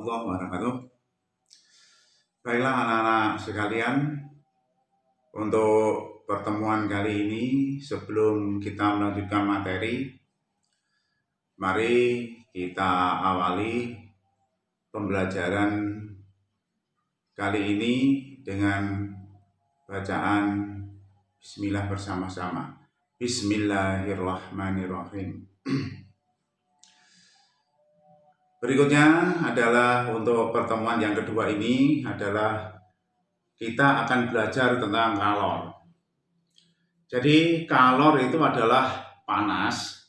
warahmatullahi wabarakatuh. Baiklah anak-anak sekalian, untuk pertemuan kali ini sebelum kita melanjutkan materi, mari kita awali pembelajaran kali ini dengan bacaan Bismillah bersama-sama. Bismillahirrahmanirrahim. Berikutnya adalah untuk pertemuan yang kedua ini adalah kita akan belajar tentang kalor. Jadi kalor itu adalah panas,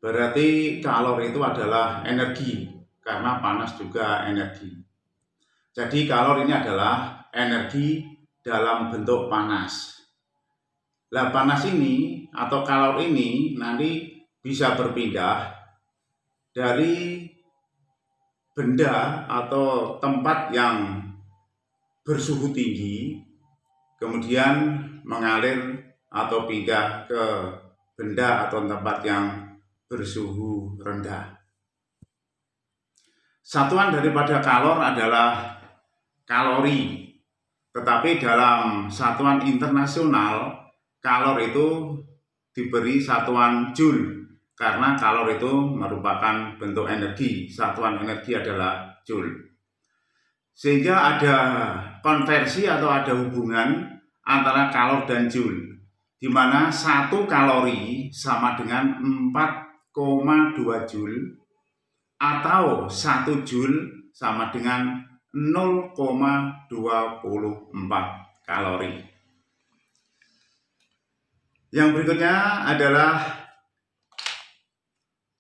berarti kalor itu adalah energi, karena panas juga energi. Jadi kalor ini adalah energi dalam bentuk panas. Nah, panas ini atau kalor ini nanti bisa berpindah dari benda atau tempat yang bersuhu tinggi, kemudian mengalir atau pindah ke benda atau tempat yang bersuhu rendah. Satuan daripada kalor adalah kalori, tetapi dalam satuan internasional kalor itu diberi satuan joule, karena kalor itu merupakan bentuk energi. Satuan energi adalah joule. Sehingga ada konversi atau ada hubungan antara kalor dan joule, di mana 1 kalori sama dengan 4,2 joule atau 1 joule sama dengan 0,24 kalori. Yang berikutnya adalah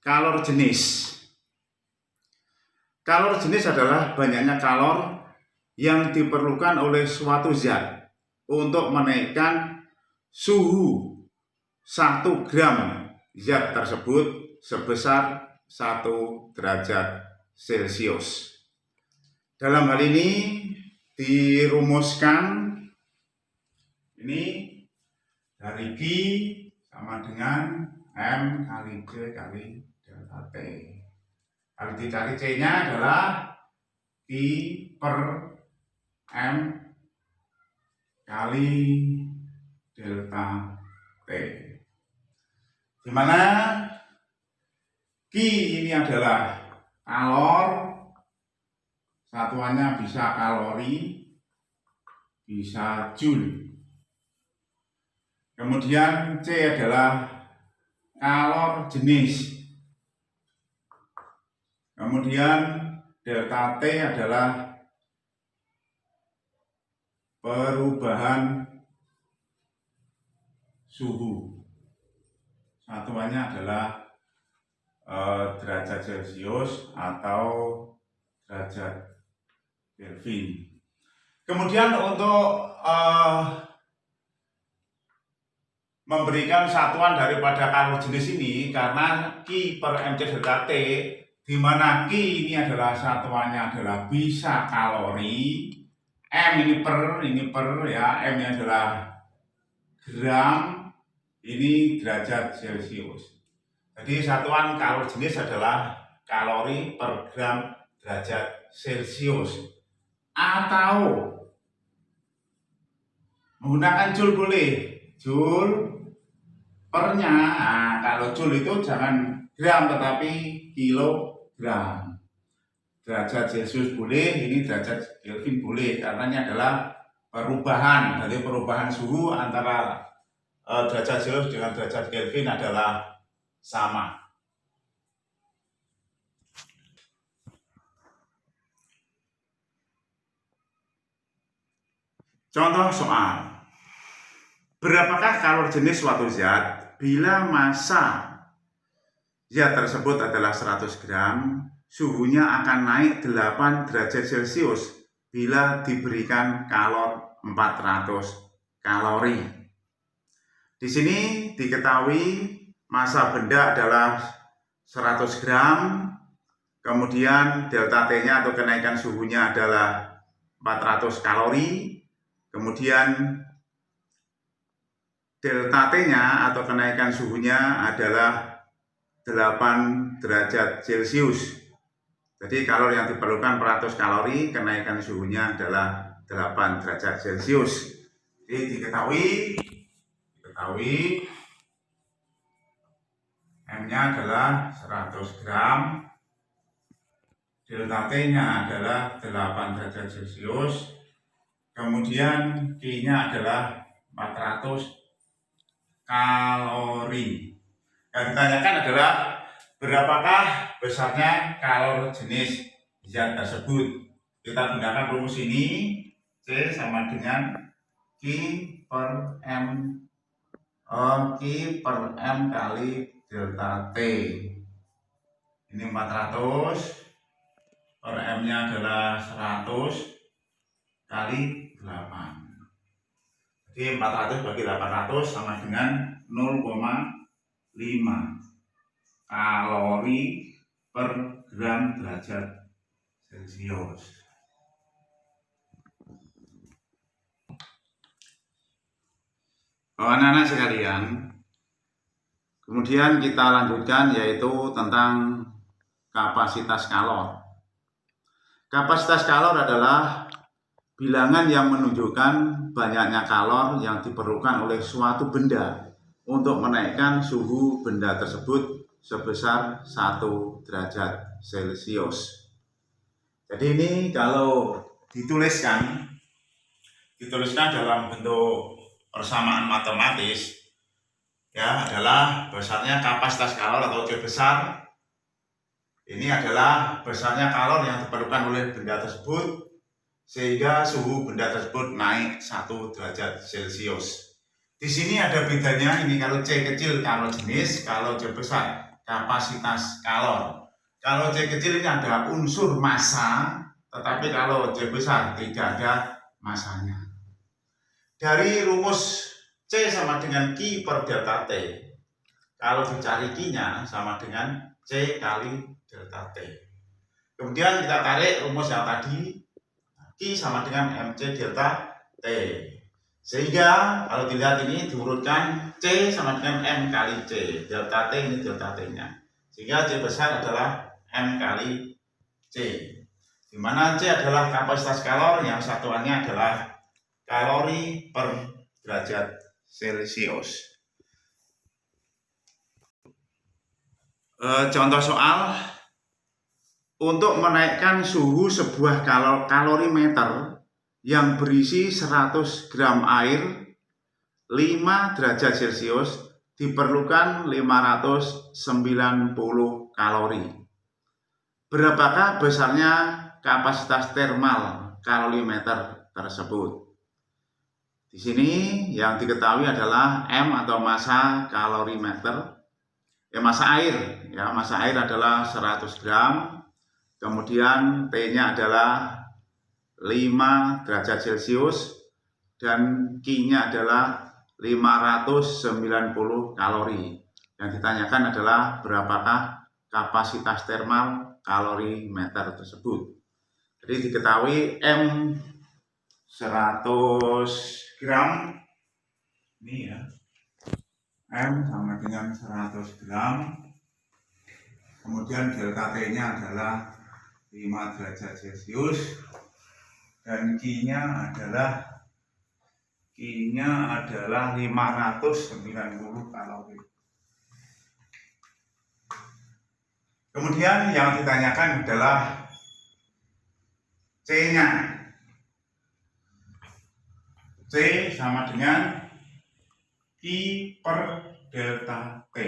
kalor jenis. Kalor jenis adalah banyaknya kalor yang diperlukan oleh suatu zat untuk menaikkan suhu 1 gram zat tersebut sebesar 1 derajat Celcius. Dalam hal ini dirumuskan ini dari Q sama dengan M kali J kali delta T. Kalau dicari C-nya adalah Q per M kali delta T. Di mana Q ini adalah kalor, satuannya bisa kalori, bisa joule. Kemudian C adalah kalor jenis. Kemudian delta T adalah perubahan suhu. Satuannya adalah derajat Celcius atau derajat Kelvin. Kemudian untuk memberikan satuan daripada kalor jenis ini, karena Q per MC delta T, di mana Q ini adalah satuannya adalah bisa kalori, M ini per ya, M ini adalah gram, ini derajat Celcius. Jadi satuan kalor jenis adalah kalori per gram derajat Celcius, atau menggunakan joule boleh, joule pernya. Nah, kalau joule itu jangan gram tetapi kilogram. Derajat Celcius boleh, ini derajat Kelvin boleh, karena ini adalah perubahan. Jadi perubahan suhu antara derajat Celcius dengan derajat Kelvin adalah sama. Contoh soal. Berapakah kalor jenis suatu zat bila massa zat tersebut adalah 100 gram, suhunya akan naik 8 derajat Celcius bila diberikan kalor 400 kalori. Di sini diketahui massa benda adalah 100 gram, kemudian delta T-nya atau kenaikan suhunya adalah 400 kalori, kemudian delta T-nya atau kenaikan suhunya adalah 8 derajat Celcius. Jadi kalori yang diperlukan per 100 kalori, kenaikan suhunya adalah 8 derajat Celcius. Jadi diketahui M-nya adalah 100 gram, delta T-nya adalah 8 derajat Celcius, kemudian Q-nya adalah 400 kalori. Yang ditanyakan adalah berapakah besarnya kalori jenis zat tersebut. Kita gunakan rumus ini, C sama dengan Q per M kali delta T. Ini 400 per M-nya adalah 100 kali 8. Jadi 400 bagi 800 sama dengan 0,5 kalori per gram derajat Celcius. Anak-anak sekalian, kemudian kita lanjutkan yaitu tentang kapasitas kalor. Kapasitas kalor adalah bilangan yang menunjukkan banyaknya kalor yang diperlukan oleh suatu benda untuk menaikkan suhu benda tersebut sebesar 1 derajat Celcius. Jadi ini kalau dituliskan dalam bentuk persamaan matematis ya adalah besarnya kapasitas kalor atau C besar. Ini adalah besarnya kalor yang diperlukan oleh benda tersebut sehingga suhu benda tersebut naik 1 derajat Celcius. Di sini ada bedanya, ini kalau C kecil kalor jenis, kalau C besar kapasitas kalor. Kalau C kecil ini ada unsur massa, tetapi kalau C besar tidak ada massanya. Dari rumus C sama dengan Q per delta T, kalau dicari Q-nya sama dengan C kali delta T. Kemudian kita tarik rumus yang tadi, Q sama dengan MC delta T. Sehingga kalau dilihat ini diurutkan C sama dengan M kali C. Delta T ini delta T-nya. Sehingga C besar adalah M kali C. Di mana C adalah kapasitas kalor yang satuannya adalah kalori per derajat Celcius. Contoh soal, untuk menaikkan suhu sebuah kalorimeter yang berisi 100 gram air 5 derajat Celcius diperlukan 590 kalori. Berapakah besarnya kapasitas termal kalorimeter tersebut? Di sini yang diketahui adalah M atau massa kalorimeter, massa air. Ya, massa air adalah 100 gram. Kemudian T-nya adalah 5 derajat Celcius dan Q-nya adalah 590 kalori. Yang ditanyakan adalah berapakah kapasitas termal kalorimeter tersebut. Jadi diketahui M 100 gram ini ya, M sama dengan 100 gram, kemudian delta T-nya adalah 5 derajat Celcius dan Q-nya adalah 590 kalori. Kemudian yang ditanyakan adalah C-nya. C sama dengan Q per delta T.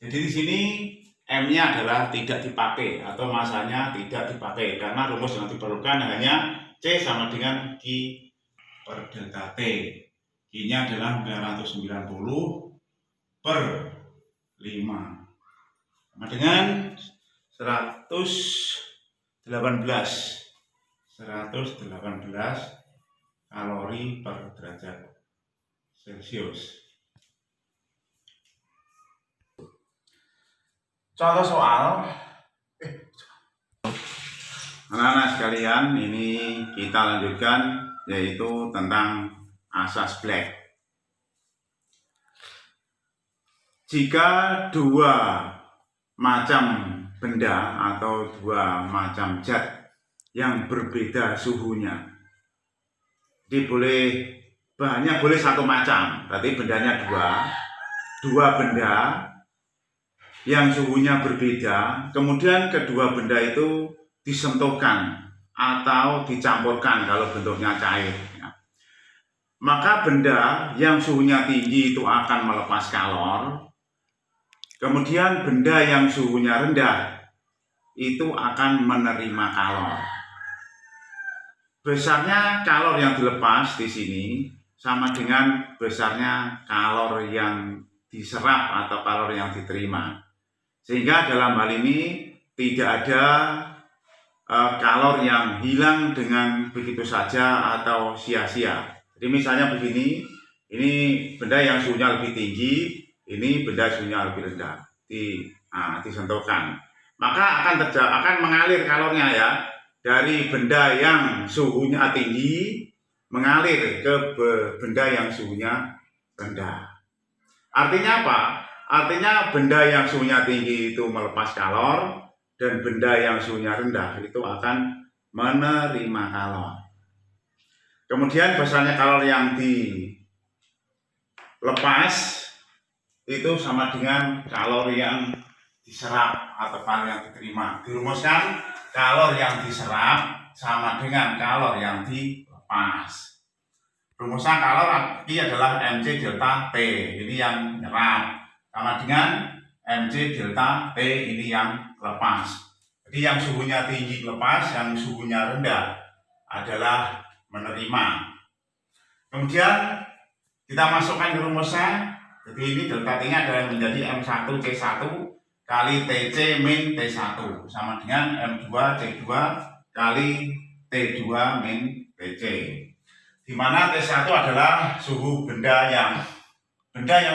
Jadi di sini M-nya adalah tidak dipakai atau massanya tidak dipakai karena rumus yang diperlukan hanya C sama dengan Q per delta T. Q-nya adalah 990 per 5 sama dengan 118 kalori per derajat Celcius. Contoh soal, anak-anak sekalian, ini kita lanjutkan yaitu tentang asas Black. Jika dua macam benda atau dua macam zat yang berbeda suhunya. Jadi bahannya boleh satu macam, berarti bendanya dua benda yang suhunya berbeda, kemudian kedua benda itu disentuhkan atau dicampurkan kalau bentuknya cair. Maka benda yang suhunya tinggi itu akan melepas kalor, kemudian benda yang suhunya rendah itu akan menerima kalor. Besarnya kalor yang dilepas di sini sama dengan besarnya kalor yang diserap atau kalor yang diterima. Sehingga dalam hal ini tidak ada kalor yang hilang dengan begitu saja atau sia-sia. Jadi misalnya begini, ini benda yang suhunya lebih tinggi, ini benda suhunya lebih rendah, disentuhkan. Maka akan mengalir kalornya ya, dari benda yang suhunya tinggi mengalir ke benda yang suhunya rendah. Artinya apa? Artinya benda yang suhunya tinggi itu melepas kalor, dan benda yang suhunya rendah itu akan menerima kalor. Kemudian besarnya kalor yang dilepas itu sama dengan kalor yang diserap atau kalor yang diterima. Dirumuskan, kalor yang diserap sama dengan kalor yang dilepas. Rumusan kalor I adalah Mc delta T, ini yang nyerap, sama dengan Mc delta T ini yang lepas. Jadi yang suhunya tinggi lepas, yang suhunya rendah adalah menerima. Kemudian kita masukkan ke rumusnya. Jadi ini delta T nya adalah menjadi M1C1 kali TC min T1 sama dengan M2 C2 kali T2 min TC, di mana T1 adalah suhu benda yang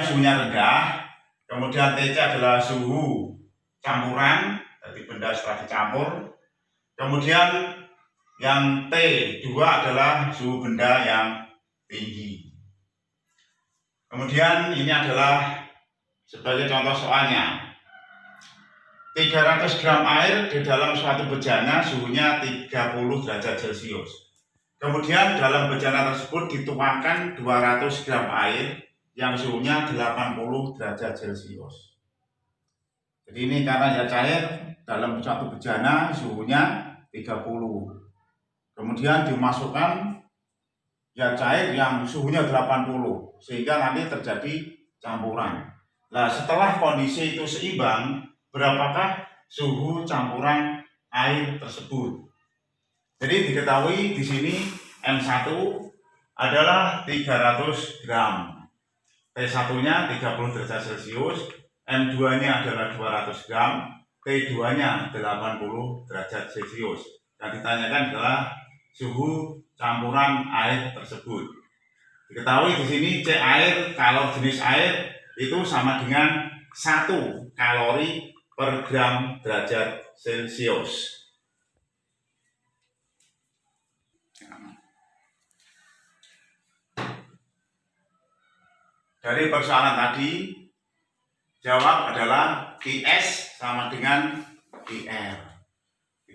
suhunya rendah, kemudian TC adalah suhu campuran, jadi benda setelah dicampur, kemudian yang T2 adalah suhu benda yang tinggi. Kemudian ini adalah sebagai contoh soalnya. 300 gram air di dalam suatu bejana suhunya 30 derajat Celcius. Kemudian dalam bejana tersebut dituangkan 200 gram air yang suhunya 80 derajat Celcius. Jadi ini karena zat cair dalam suatu bejana suhunya 30. Kemudian dimasukkan zat cair yang suhunya 80 sehingga nanti terjadi campuran. Nah, setelah kondisi itu seimbang, berapakah suhu campuran air tersebut? Jadi diketahui di sini M1 adalah 300 gram, T1-nya 30 derajat Celcius, M2-nya adalah 200 gram, T2-nya 80 derajat Celcius. Yang ditanyakan adalah suhu campuran air tersebut. Diketahui di sini C air, kalor jenis air itu sama dengan 1 kalori per gram derajat Celcius. Dari persoalan tadi, jawab adalah Qs sama dengan Qr.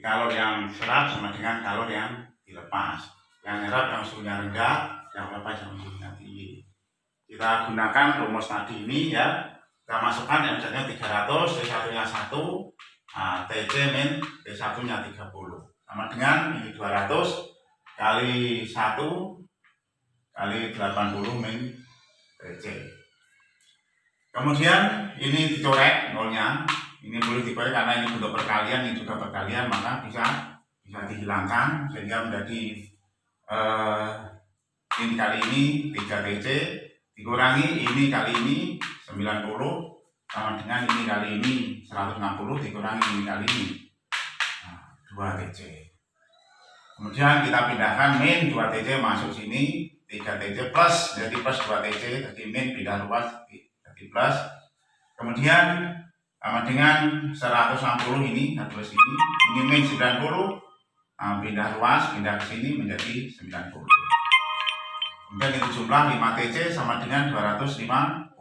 Kalor yang serap sama dengan kalor yang dilepas. Yang nyerap yang suhunya rendah, yang lepas yang suhunya tinggi. Kita gunakan rumus tadi ini ya. Kita masukkan M-nya 300, T1-nya 1, TC min T1-nya 30. Sama dengan ini 200 kali 1 kali 80 min TC. Kemudian ini dicorek nolnya. Ini boleh dikorek karena ini bentuk perkalian, ini juga perkalian, maka bisa dihilangkan sehingga menjadi ini kali ini 3 TC dikurangi ini kali ini 90 sama dengan ini kali ini 160 dikurangi ini kali ini 2 TC. Kemudian kita pindahkan min 2 TC masuk sini, 3 TC plus jadi plus 2 TC, jadi min pindah luas jadi plus. Kemudian sama dengan 160 ini plus ini min 90, pindah luas pindah ke sini menjadi 90. Kemudian itu jumlah 5 TC sama dengan 250.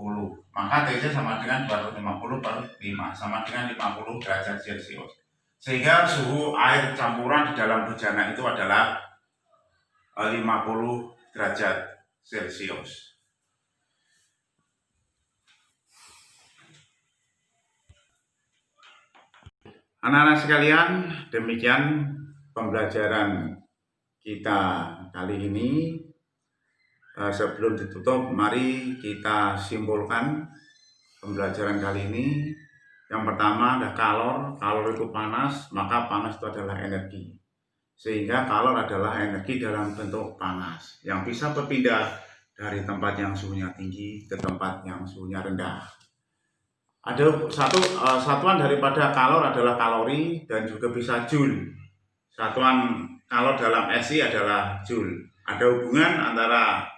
Maka TC sama dengan 250 per 5 sama dengan 50 derajat Celcius. Sehingga suhu air campuran di dalam bejana itu adalah 50 derajat Celcius. Anak-anak sekalian, demikian pembelajaran kita kali ini. Sebelum ditutup, mari kita simpulkan pembelajaran kali ini. Yang pertama ada kalor itu panas, maka panas itu adalah energi. Sehingga kalor adalah energi dalam bentuk panas yang bisa berpindah dari tempat yang suhunya tinggi ke tempat yang suhunya rendah. Ada satuan daripada kalor adalah kalori dan juga bisa joule. Satuan kalor dalam SI adalah joule. Ada hubungan antara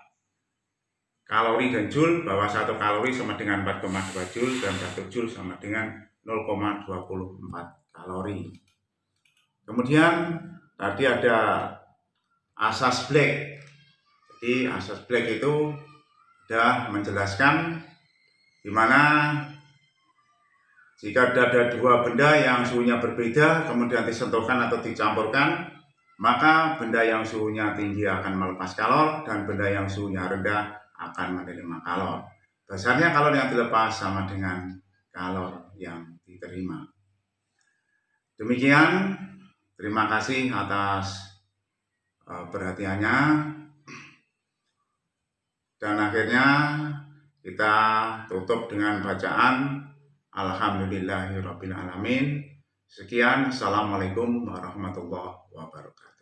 kalori dan joule, bahwa 1 kalori sama dengan 4,2 joule dan 1 joule sama dengan 0,24 kalori. Kemudian tadi ada asas Black. Jadi asas Black itu sudah menjelaskan di mana jika ada 2 benda yang suhunya berbeda kemudian disentuhkan atau dicampurkan, maka benda yang suhunya tinggi akan melepas kalor dan benda yang suhunya rendah akan menerima kalor. Dasarnya kalor yang dilepas sama dengan kalor yang diterima. Demikian, terima kasih atas perhatiannya. Dan akhirnya kita tutup dengan bacaan Alhamdulillahirrabbilalamin. Sekian, Assalamualaikum warahmatullahi wabarakatuh.